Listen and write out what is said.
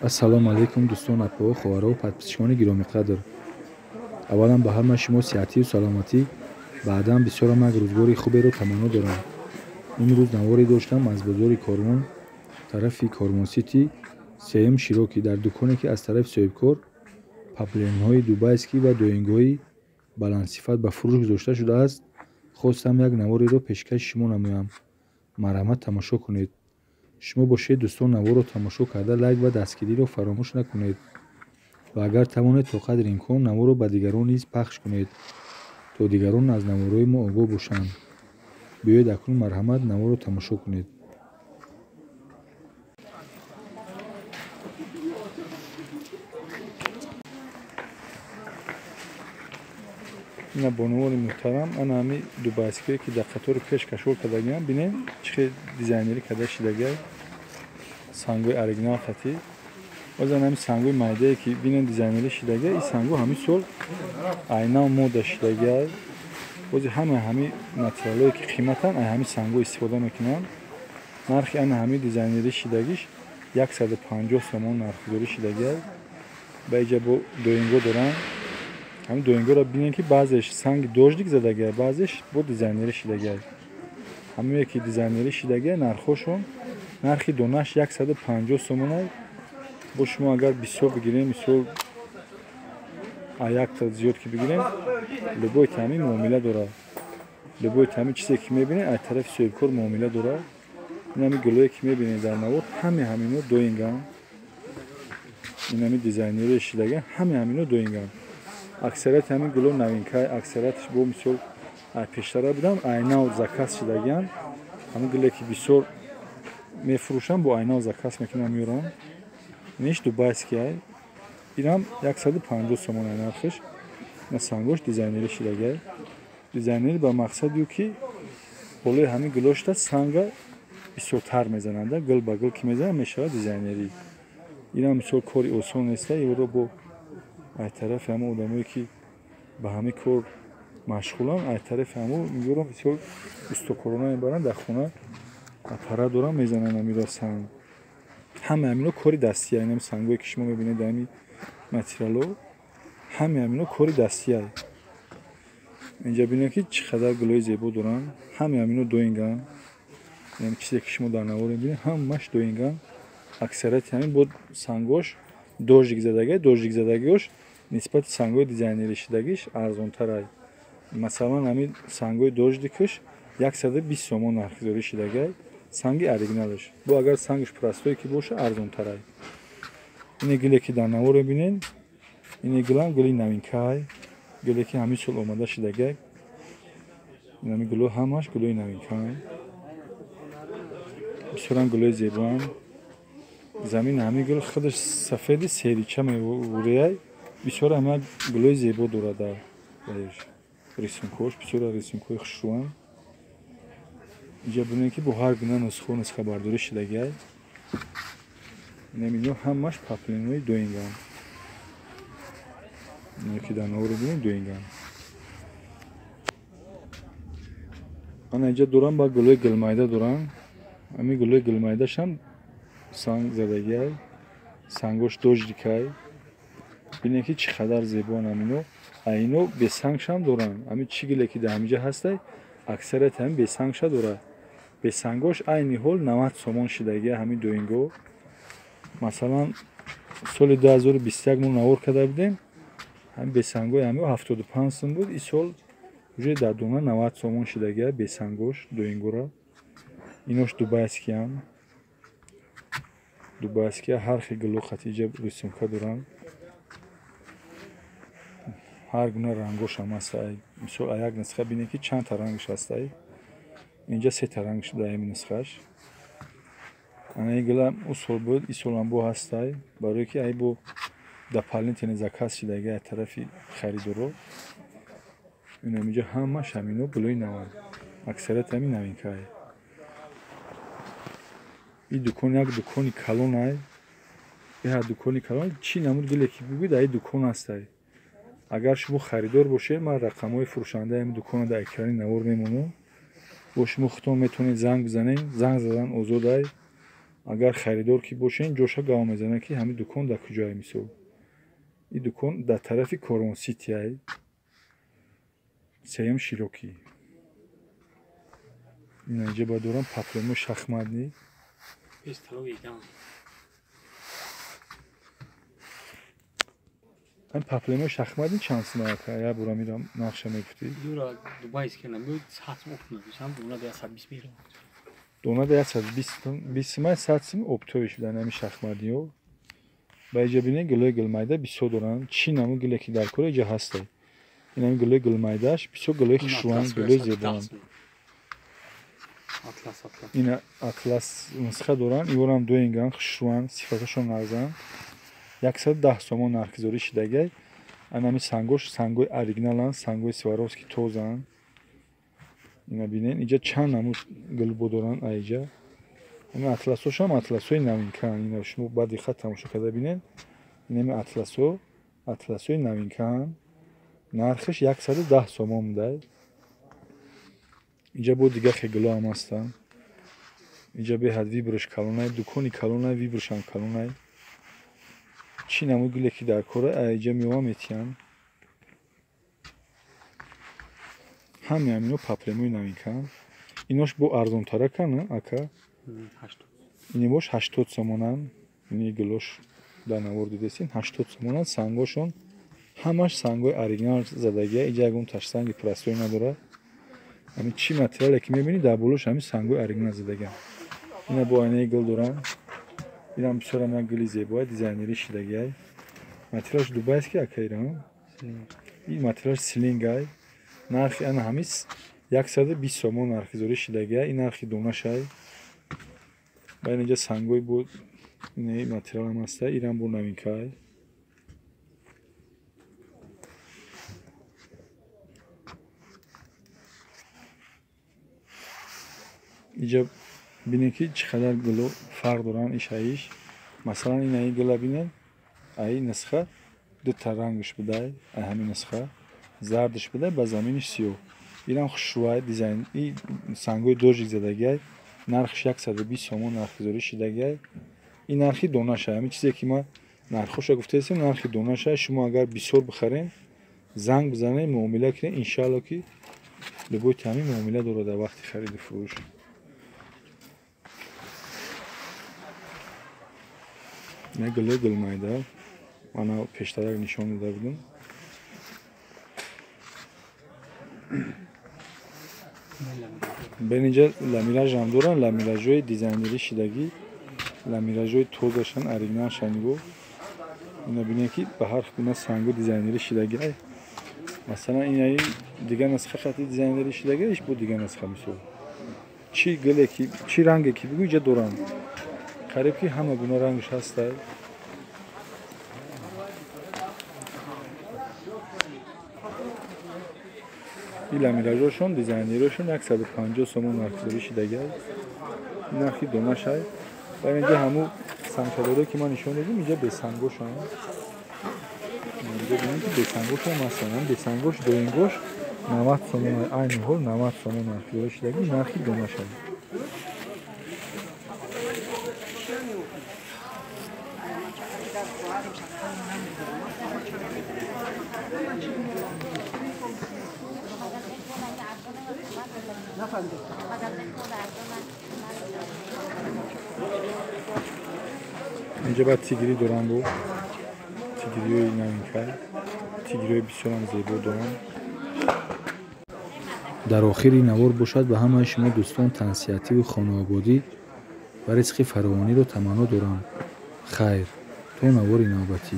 ассалому алайкум дӯстон апаҳо ховаро подписчикони гиромиқадр. аввалан ба ҳама шумо сиҳатию саломатӣ баъдан бисёр ҳама рӯзгори хуберо таманно дорам. имрӯз наворе доштам аз бозори Кормон тарафи Кормон сити сеюм широкӣ дар дуконе ки аз тарафи соҳибкор папленҳои дубайскӣ ва доингҳои баландсифат ба фурӯш гузошта шудааст. хостам як навореро пешкаши шумо намоям. марҳамат тамошо кунед. шумо бошед дӯстон наворро тамошо карда лайк ва дастгириро фаромӯш накунед ва агар тавонед то қадри имкон наворро ба дигарон низ пахш кунед то дигарон аз наворҳои мо огоҳ бошанд. биёед акнун марҳамат наворро тамошо кунед. ина бонувори муҳтарам ана ҳами дубайские ки дар қатори пеш кашол кардагиам бинем чӣ хел дизайнерӣ карда шидагиай сангои оригинал хати бозан ҳами сангои майдае ки бинем дизайнерӣ шидагиа и санго ҳами сол айнал мода шидагиай бози ҳами материалое ки қиматан ай ҳами санго истифода мекунам. нархи ана ҳами дизайнерӣ шидагиш 150 сомон нархгузорӣ шидагиай. ба иҷа бо доинго дорам. ҳами доингоро бинем ки баъзеш санги дождик задагиай баъзеш бо дизайнерӣ шидагиай. ҳамае ки дизайнерӣ шидагиай нархошон нархи донааш 150 сомонай. бо шумо агар бисёр бигирем мисол якта зиёд ки бигирем любой тами муомила дорад. любой тами чизе ки мебинед аз тарафи соҳибкор муомила дорад. инами гулое ки мебинед дар навор ҳамино доинган. инами дизайнерие шидагиан ҳамино доинган. аксарияти ҳамин гуло навинкай аксариятиш бо мисол пештара будам айнал заказ шидагиан. ҳамин гуле ки бисёр мефурӯшам бо айнал заказ мекунам меёрам. ниш дубайскиай инам 150 сомон ай нархиш. ина сангош дизайнерӣ шидагиай. дизайнерӣ ба мақсадию ки болои ҳамин гуло шуда санга бисёртар мезананда гул ба гул ки мезанад мешавад дизайнерӣ. ина мисол кори осон неста. иро бо ай тарафи ҳама одамое ки ба ҳамин кор машғулам ай тарафи ҳамо меёрам бисёр устукорона мебаранд дар хона пара дорам мезананд амиро санг. ҳама ҳамино кори дастияй. инам сангое ки шумо мебинед дар ҳами материало ҳама ҳамино кори дастияй. инҷа бинед ки чӣ қадар гулои зебо доранд. ҳама ҳамино доинган. яъне чизе ки шумо дар навор мебинед ҳамааш доинган. аксарияти ҳамин бо сангош дождик задагиай. дождик задагиош нисбати сангои дизайнерӣ шидагиш арзонтарай. масалан ҳамин сангои дождикаш 120 сомон нархгузорӣ шидагиай. санги оригиналаш бо агар сангаш простое ки боша арзонтарай. ине гуле ки дар навор мебинед ине гулам гули навинкаай. гуле ки ҳамин сол омада шидагиай. инами гуло ҳамааш гулои навинкаай. бисёрам гулои зебоам. замин ҳамин гул худаш сафеди серича мевурияй. бисёр ҳама гулои зебо дорад дар рисункош. бисёр рисункои хушрӯам. инҷа бинед ки бо ҳар гуна нусхабардорӣ шидагиай. инамино ҳамааш папленҳои доинган. ино ки дар навор бинед доинган. ана инҷа дорам ба гулои гулмайда дорам. ҳамин гулои гулмайдашам санг задагиай. сангош дождикай. бинед ки чӣ қадар зебоан ҳамино. айно бесангшам доранд. ҳамин чӣ гуле ки дар ҳаминҷа ҳастай аксарияти ҳамин бесангша дорад. бесангош айни ҳол 90 сомон шидагиай ҳамин доинго. масалан соли 2021 мо навор карда будем ҳамин бесангои ҳамио 75 сом буд. ин сол уже дар дона 90 сомон шидагиай бесангош доингора. инош дубайскиам. дубайския ҳар хел гуло хатиҷа рисунка дорам. ҳар гуна рангошам ҳастай. мисол як нусха бинед ки чандта рангаш ҳастай. инҷа 3 рангаш дар ҳамин нусхааш. ана ин гулам ӯ сол буд ин солам бо ҳастай. барое ки ай бо дополнительный заказ шидагиай аз тарафи харидоро. инам инҷа ҳамааш ҳамино гулои нав. аксарияти ҳамин навинкаай. ин дукон як дукони калонай. иҳа дукони калон чӣ намуд гуле ки бигӯед ай дукон ҳастай. агар шумо харидор бошед ман рақамҳои фурӯшандаи ҳамин дукона дар экрани навор мемонам. бо шумо худтон метавонед занг бизанед. занг задан озодай. агар харидор ки бошен ҷоша гав мезанад ки ҳамин дукон дар куҷое мисол ин дукон дар тарафи Корвон Ситиай сеюм Широкӣ инҷа ба дорам паплемои шахматни ин паплемои шахматни чанд сум ака я бура мирам нақша мегуфтӣ донада 120 сумай 100 сум оптовиш будан ами шахматниҳо ба иҷа бинед гулои гулмайда бисёр доранд чин ҳамун гуле ки дар кора иҷа ҳастай ин ҳамин гулои гулмайдааш бисёр гулои хушрӯанд гулои зебоанд ин атлас нусха доранд иворам дуинган хушрӯанд сифаташон арзанд 110 сомон нархгузорӣ шидагай анами сангош сангои оригиналанд сангои сваровски тозаанд ина бинед иҷа чанд намуд гулбо доранд аиҷа ин атласошам атласои навинкаанд ина шумо ба диққат тамошо карда бинед ин атласои навинкаанд нархиш 110 сомон мудай иҷа бо дига хегуло ҳам ҳастанд иҷа беҳад виброш калонай дукони калонай виброшам калонай чӣ намуд гуле ки дар кора аиҷа меова метиҳанд ҳами ҳамино паплемои навинкаанд инош бо арзонтаракана ака инемош 80 сомонанд ини гулош дар навор дидесин 80 сомонанд сангошон ҳамаш сангои оригинал задагия иҷа ягон таштанги пурасои надорад ҳамин чӣ материале ки мебинӣ дар болош ҳамин сангои оригинал задагианд ина бо айнаи гул дорам инам бисёрам як гули зебоа дизайнери шидагиай материалш дубайст ки ака ирам ин материалш силингай нархи ана ҳамис 120 сомон нархгузорӣ шидагиай ин нархи донашай ба ин инҷа сангои бо ин материалам ҳастай ирам бо навинкай иҷа бинед ки чӣ қадар гуло фарқ доранд ишаиш масалан ин аи гула бинед аи нусха дута рангш будай ҳамин нусха зардш будай ба заминиш сиёҳ инам хушрӯай дизайн и сангои дожик задагиай нархиш 120 сомон нархгузорӣ шидагиай ин нархи донашай ҳамин чизе ки ма нархоша гуфтаистем нархи донашай шумо агар бисёр бихарем занг бизанед муомила кунед иншаалло ки любой таъмин муомила дорад дар вақти хариду фурӯш ин гулои гулмайда мана пештарак нишон дода будам бенинҷа ламиражам доранд ламиражои дизайнери шидагӣ ламиражои тозашан оригиналшан нигоҳ ина бинед ки ба ҳар гуна сангу дизайнери шидагиай масалан ин аи дига нусха хати дизайнери шидагиаш бо дига нусха мисол чӣ гуле ки чӣ ранге ки бигӯ иҷа доранд қариб ки ҳама гуна рангш ҳастай ин ламиражошон дизайнеришон 150 сомон нархгузорӣ шидагиай ин нархи донашай ва инҷа ҳаму сангшадоре ки ман нишон додам иҷа бесангошанд инҷа бинед ки бесангошам ҳастанд бесангош доингош 90 сомон айни ҳол 90 сомон нархгузорӣ шидагӣ нархи донашай инҷа ба тигирӣ дорам бо тигириҳои навинкай тигириҳои бисёрам зебо дорам дар охири навор бошад ба ҳамаи шумо дӯстон тансиятиву хонаободӣ ва ризқи фаровониро таманно дорам хайр то навори навбатӣ